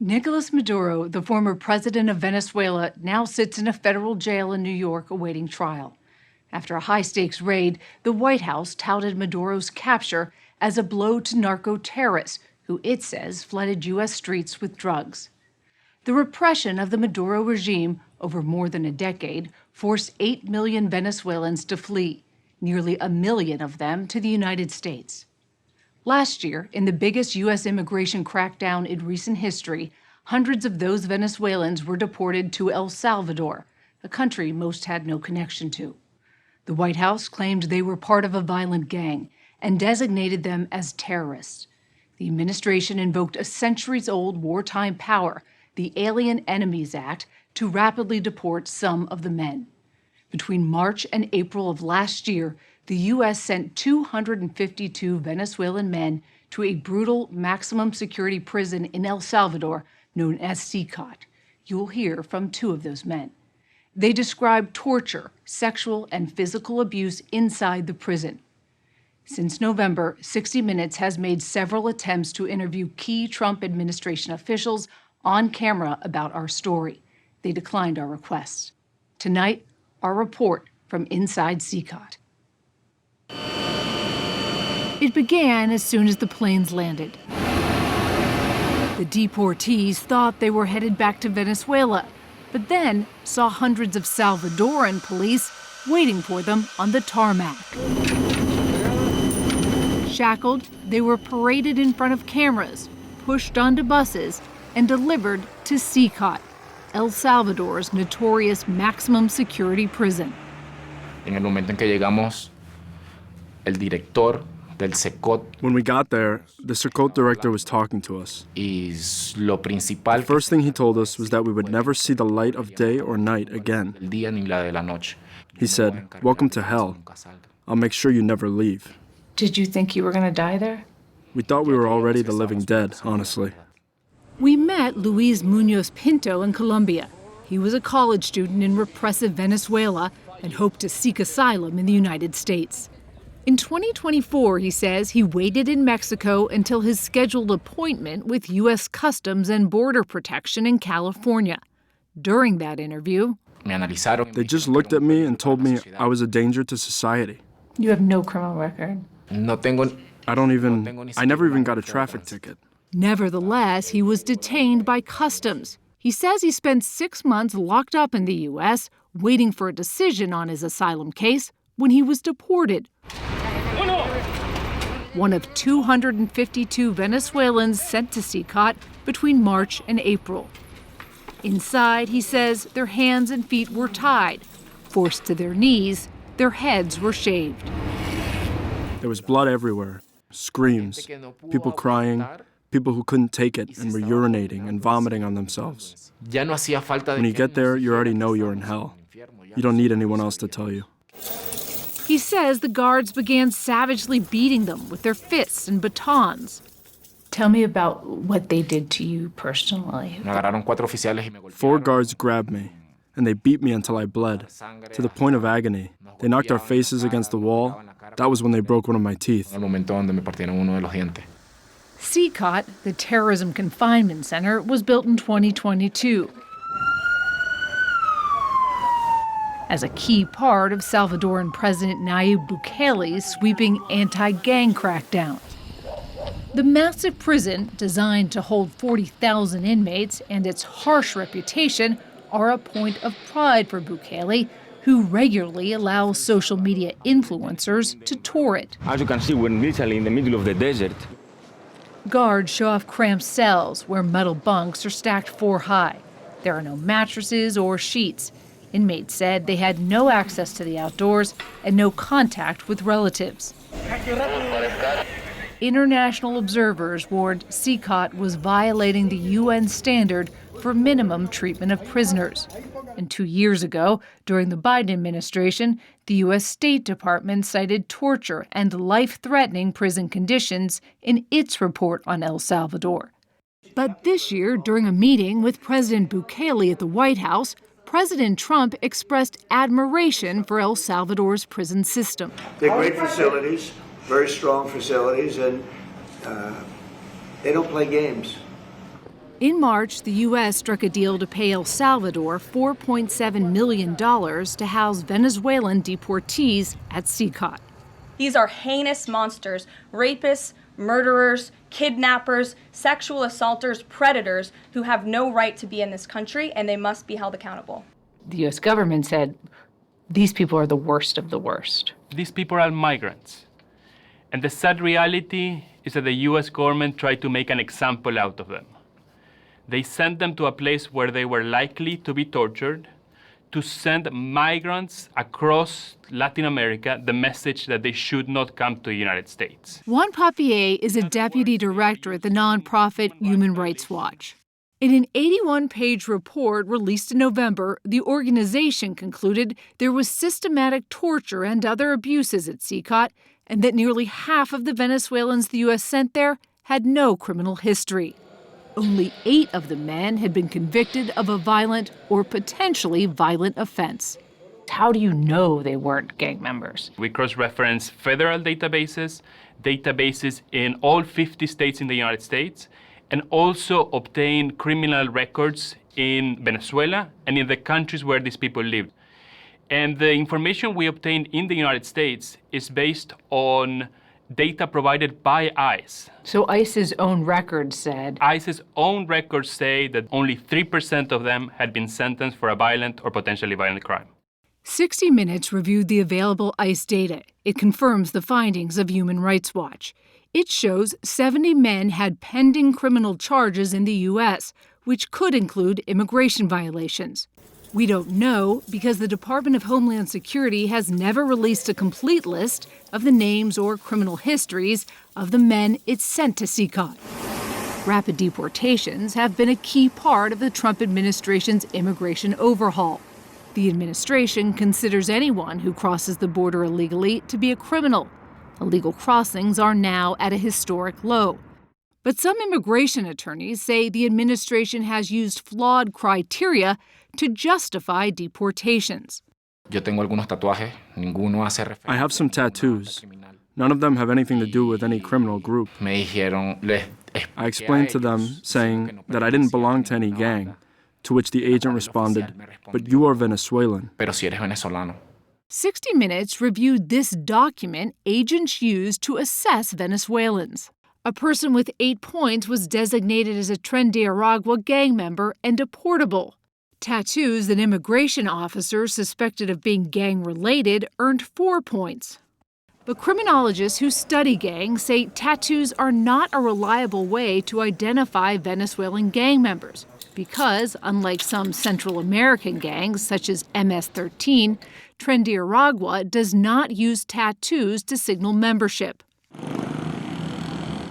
Nicolas Maduro, the former president of Venezuela, now sits in a federal jail in New York awaiting trial. After a high-stakes raid, the White House touted Maduro's capture as a blow to narco-terrorists, who it says flooded U.S. streets with drugs. The repression of the Maduro regime over more than a decade forced 8 million Venezuelans to flee, nearly 1 million of them to the United States. Last year, in the biggest U.S. immigration crackdown in recent history, hundreds of those Venezuelans were deported to El Salvador, a country most had no connection to. The White House claimed they were part of a violent gang and designated them as terrorists. The administration invoked a centuries-old wartime power, the Alien Enemies Act, to rapidly deport some of the men. Between March and April of last year, the U.S. sent 252 Venezuelan men to a brutal maximum security prison in El Salvador known as CECOT. You'll hear from 2 of those men. They describe torture, sexual and physical abuse inside the prison. Since November, 60 Minutes has made several attempts to interview key Trump administration officials on camera about our story. They declined our requests. Tonight, our report from inside CECOT. It began as soon as the planes landed. The deportees thought they were headed back to Venezuela, but then saw hundreds of Salvadoran police waiting for them on the tarmac. Shackled, they were paraded in front of cameras, pushed onto buses, and delivered to CECOT, El Salvador's notorious maximum security prison. En el momento en que llegamos, el director del CECOT. When we got there, the CECOT director was talking to us. Lo principal. The first thing he told us was that we would never see the light of day or night again. El día ni la de la noche. He said, "Welcome to hell. I'll make sure you never leave." Did you think you were going to die there? We thought we were already the living dead, honestly. We met Luis Munoz Pinto in Colombia. He was a college student in repressive Venezuela and hoped to seek asylum in the United States. In 2024, he says he waited in Mexico until his scheduled appointment with U.S. Customs and Border Protection in California. During that interview, they just looked at me and told me I was a danger to society. You have no criminal record. I never even got a traffic ticket. Nevertheless, he was detained by Customs. He says he spent 6 months locked up in the U.S., waiting for a decision on his asylum case when he was deported. One of 252 Venezuelans sent to CECOT between March and April. Inside, he says their hands and feet were tied, forced to their knees, their heads were shaved. There was blood everywhere, screams, people crying, people who couldn't take it and were urinating and vomiting on themselves. When you get there, you already know you're in hell. You don't need anyone else to tell you. He says the guards began savagely beating them with their fists and batons. Tell me about what they did to you personally. 4 guards grabbed me, and they beat me until I bled, to the point of agony. They knocked our faces against the wall. That was when they broke one of my teeth. CECOT, the Terrorism Confinement Center, was built in 2022 as a key part of Salvadoran President Nayib Bukele's sweeping anti-gang crackdown. The massive prison, designed to hold 40,000 inmates, and its harsh reputation are a point of pride for Bukele, who regularly allows social media influencers to tour it. As you can see, we're literally in the middle of the desert. Guards show off cramped cells where metal bunks are stacked 4 high. There are no mattresses or sheets. Inmates said they had no access to the outdoors and no contact with relatives. International observers warned CECOT was violating the UN standard for minimum treatment of prisoners. And 2 years ago, during the Biden administration, the U.S. State Department cited torture and life-threatening prison conditions in its report on El Salvador. But this year, during a meeting with President Bukele at the White House, President Trump expressed admiration for El Salvador's prison system. They're great facilities, very strong facilities, and they don't play games. In March, the U.S. struck a deal to pay El Salvador $4.7 million to house Venezuelan deportees at CECOT. These are heinous monsters, rapists, murderers, kidnappers, sexual assaulters, predators who have no right to be in this country, and they must be held accountable. The U.S. government said these people are the worst of the worst. These people are migrants. And the sad reality is that the U.S. government tried to make an example out of them. They sent them to a place where they were likely to be tortured, to send migrants across Latin America the message that they should not come to the United States. Juan Papier is a deputy director at the nonprofit Human Rights Watch. In an 81-page report released in November, the organization concluded there was systematic torture and other abuses at CECOT, and that nearly half of the Venezuelans the U.S. sent there had no criminal history. Only 8 of the men had been convicted of a violent or potentially violent offense. How do you know they weren't gang members? We cross-reference federal databases in all 50 states in the United States, and also obtain criminal records in Venezuela and in the countries where these people lived. And the information we obtained in the United States is based on data provided by ICE. So ICE's own records said? ICE's own records say that only 3% of them had been sentenced for a violent or potentially violent crime. 60 Minutes reviewed the available ICE data. It confirms the findings of Human Rights Watch. It shows 70 men had pending criminal charges in the U.S., which could include immigration violations. We don't know because the Department of Homeland Security has never released a complete list of the names or criminal histories of the men it sent to CECOT. Rapid deportations have been a key part of the Trump administration's immigration overhaul. The administration considers anyone who crosses the border illegally to be a criminal. Illegal crossings are now at a historic low. But some immigration attorneys say the administration has used flawed criteria to justify deportations. Yo tengo algunos tatuajes, ninguno hace referencia. I have some tattoos. None of them have anything to do with any criminal group. Me dijeron, I explained to them, saying that I didn't belong to any gang, to which the agent responded, "But you are Venezuelan." Pero si eres venezolano. 60 Minutes reviewed this document agents used to assess Venezuelans. A person with 8 points was designated as a Tren de Aragua gang member and deportable. Tattoos that immigration officers suspected of being gang-related earned 4 points. But criminologists who study gangs say tattoos are not a reliable way to identify Venezuelan gang members because, unlike some Central American gangs such as MS-13, Tren de Aragua does not use tattoos to signal membership.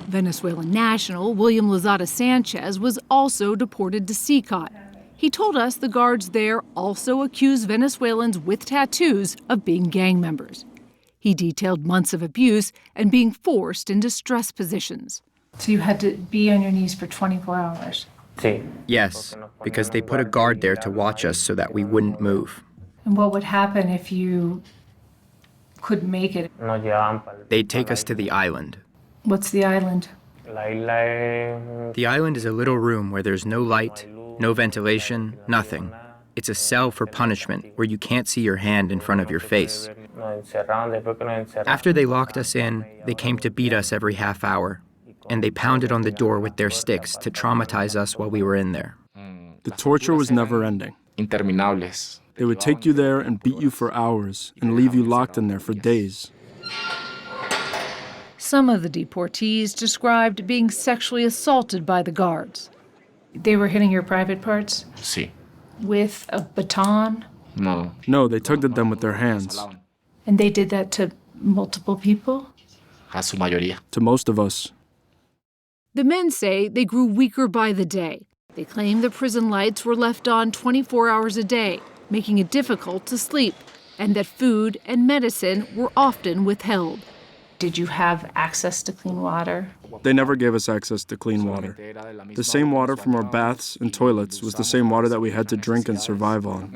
Venezuelan national William Lozada Sanchez was also deported to CECOT. He told us the guards there also accuse Venezuelans with tattoos of being gang members. He detailed months of abuse and being forced into stress positions. So you had to be on your knees for 24 hours? Yes, because they put a guard there to watch us so that we wouldn't move. And what would happen if you couldn't make it? They'd take us to the island. What's the island? The island is a little room where there's no light, no ventilation, nothing. It's a cell for punishment where you can't see your hand in front of your face. After they locked us in, they came to beat us every half hour, and they pounded on the door with their sticks to traumatize us while we were in there. The torture was never ending. Interminables. They would take you there and beat you for hours and leave you locked in there for days. Some of the deportees described being sexually assaulted by the guards. They were hitting your private parts? Sí. With a baton? No. No, they tugged at them with their hands. And they did that to multiple people? A su mayoría. To most of us. The men say they grew weaker by the day. They claim the prison lights were left on 24 hours a day, making it difficult to sleep, and that food and medicine were often withheld. Did you have access to clean water? They never gave us access to clean water. The same water from our baths and toilets was the same water that we had to drink and survive on.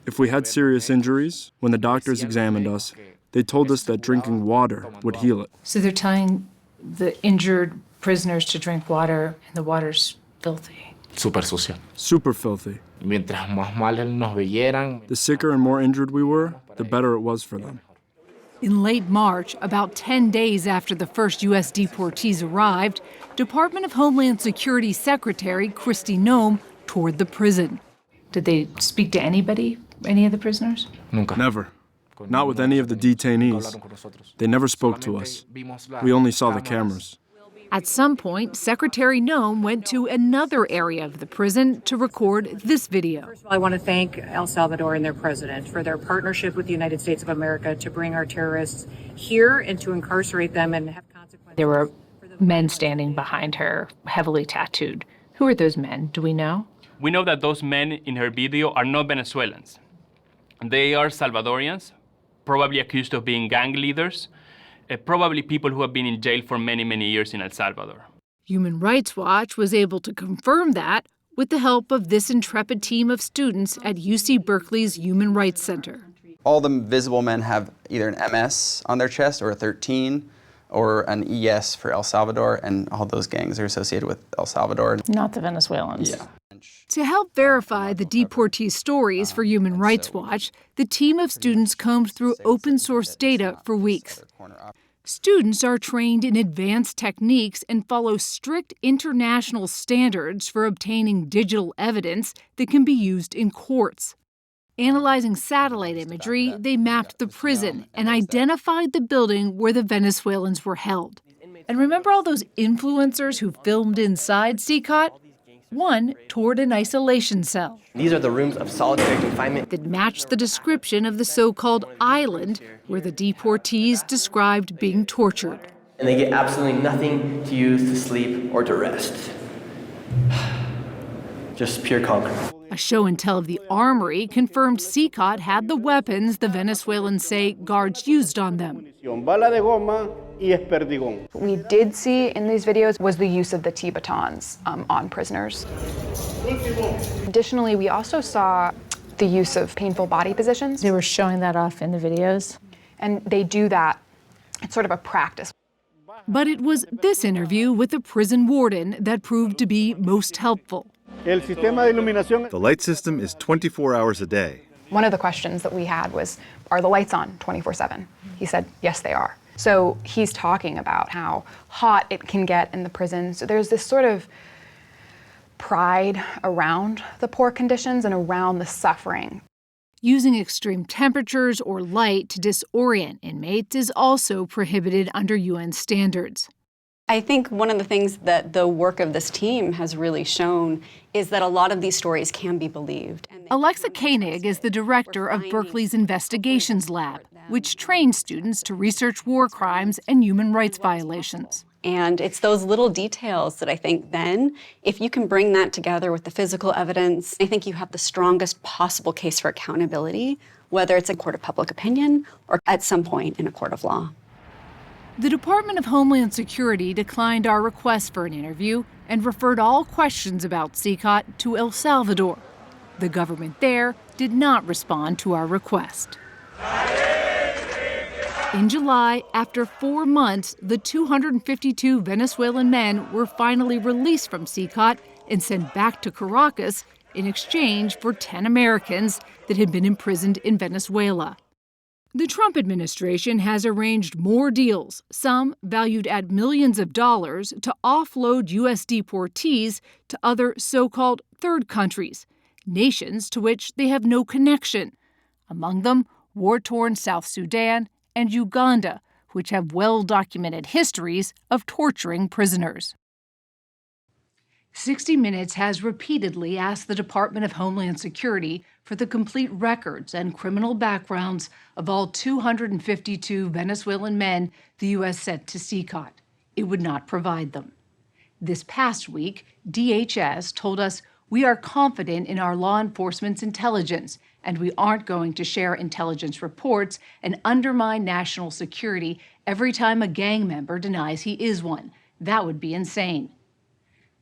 If we had serious injuries, when the doctors examined us, they told us that drinking water would heal it. So they're telling the injured prisoners to drink water, and the water's filthy. Súper sucio. Super filthy. Mientras más mal nos veyeran, The sicker and more injured we were, the better it was for them. In late March, about 10 days after the first U.S. deportees arrived, Department of Homeland Security Secretary Kristi Noem toured the prison. Did they speak to anybody, any of the prisoners? nunca. Never. Not with any of the detainees. They never spoke to us. We only saw the cameras. At some point, Secretary Noem went to another area of the prison to record this video. First of all, I want to thank El Salvador and their president for their partnership with the United States of America to bring our terrorists here and to incarcerate them and have consequences. There were men standing behind her, heavily tattooed. Who are those men? Do we know? We know that those men in her video are not Venezuelans. They are Salvadorians, probably accused of being gang leaders, probably people who have been in jail for many, many years in El Salvador. Human Rights Watch was able to confirm that with the help of this intrepid team of students at UC Berkeley's Human Rights Center. All the visible men have either an MS on their chest or a 13 or an ES for El Salvador, and all those gangs are associated with El Salvador. Not the Venezuelans. Yeah. To help verify the deportee stories for Human Rights Watch, the team of students combed through open source data for weeks. Students are trained in advanced techniques and follow strict international standards for obtaining digital evidence that can be used in courts. Analyzing satellite imagery, they mapped the prison and identified the building where the Venezuelans were held. And remember all those influencers who filmed inside CECOT? One toured an isolation cell. These are the rooms of solitary confinement that matched the description of the so-called island where the deportees described being tortured. And they get absolutely nothing to use to sleep or to rest. Just pure concrete. A show and tell of the armory confirmed CECOT had the weapons the Venezuelans say guards used on them. What we did see in these videos was the use of the T-batons on prisoners. Additionally, we also saw the use of painful body positions. They were showing that off in the videos. And they do that. It's sort of a practice. But it was this interview with the prison warden that proved to be most helpful. The light system is 24 hours a day. One of the questions that we had was, are the lights on 24/7? He said, yes, they are. So he's talking about how hot it can get in the prison. So there's this sort of pride around the poor conditions and around the suffering. Using extreme temperatures or light to disorient inmates is also prohibited under UN standards. I think one of the things that the work of this team has really shown is that a lot of these stories can be believed. Alexa Koenig is the director of Berkeley's Investigations Lab, which trains students to research war crimes and human rights violations. And it's those little details that I think then, if you can bring that together with the physical evidence, I think you have the strongest possible case for accountability, whether it's a court of public opinion or at some point in a court of law. The Department of Homeland Security declined our request for an interview and referred all questions about CECOT to El Salvador. The government there did not respond to our request. In July, after 4 months, the 252 Venezuelan men were finally released from CECOT and sent back to Caracas in exchange for 10 Americans that had been imprisoned in Venezuela. The Trump administration has arranged more deals, some valued at millions of dollars, to offload U.S. deportees to other so-called third countries, nations to which they have no connection. Among them, war-torn South Sudan and Uganda, which have well-documented histories of torturing prisoners. 60 Minutes has repeatedly asked the Department of Homeland Security for the complete records and criminal backgrounds of all 252 Venezuelan men the U.S. sent to CECOT. It would not provide them. This past week, DHS told us we are confident in our law enforcement's intelligence, and we aren't going to share intelligence reports and undermine national security every time a gang member denies he is one. That would be insane.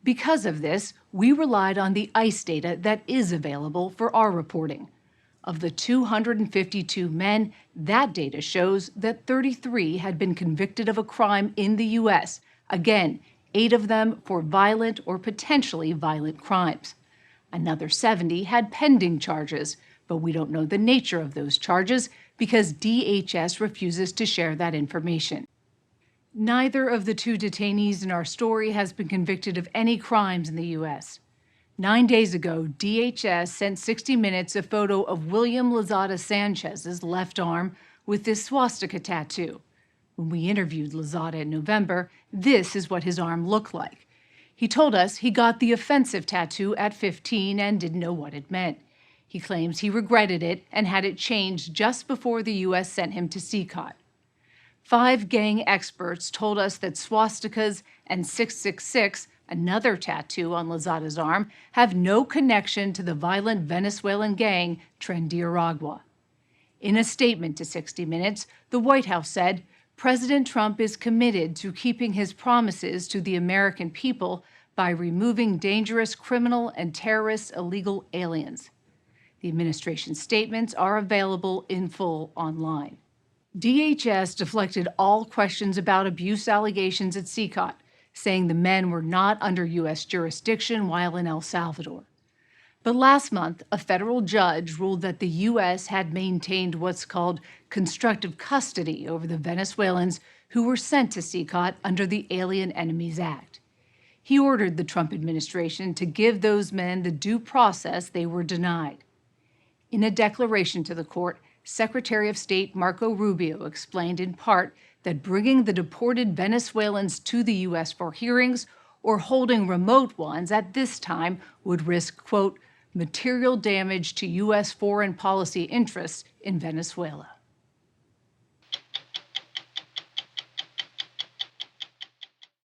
Because of this, we relied on the ICE data that is available for our reporting. Of the 252 men, that data shows that 33 had been convicted of a crime in the U.S., again, 8 of them for violent or potentially violent crimes. Another 70 had pending charges, but we don't know the nature of those charges because DHS refuses to share that information. Neither of the 2 detainees in our story has been convicted of any crimes in the U.S. 9 days ago, DHS sent 60 Minutes a photo of William Lozada Sanchez's left arm with this swastika tattoo. When we interviewed Lozada in November, this is what his arm looked like. He told us he got the offensive tattoo at 15 and didn't know what it meant. He claims he regretted it and had it changed just before the U.S. sent him to CECOT. 5 gang experts told us that swastikas and 666, another tattoo on Lozada's arm, have no connection to the violent Venezuelan gang Trendiaragua. In a statement to 60 Minutes, the White House said, President Trump is committed to keeping his promises to the American people by removing dangerous criminal and terrorist illegal aliens. The administration's statements are available in full online. DHS deflected all questions about abuse allegations at CECOT, saying the men were not under U.S. jurisdiction while in El Salvador. But last month, a federal judge ruled that the U.S. had maintained what's called constructive custody over the Venezuelans who were sent to CECOT under the Alien Enemies Act. He ordered the Trump administration to give those men the due process they were denied. In a declaration to the court, Secretary of State Marco Rubio explained in part that bringing the deported Venezuelans to the U.S. for hearings or holding remote ones at this time would risk, quote, material damage to U.S. foreign policy interests in Venezuela.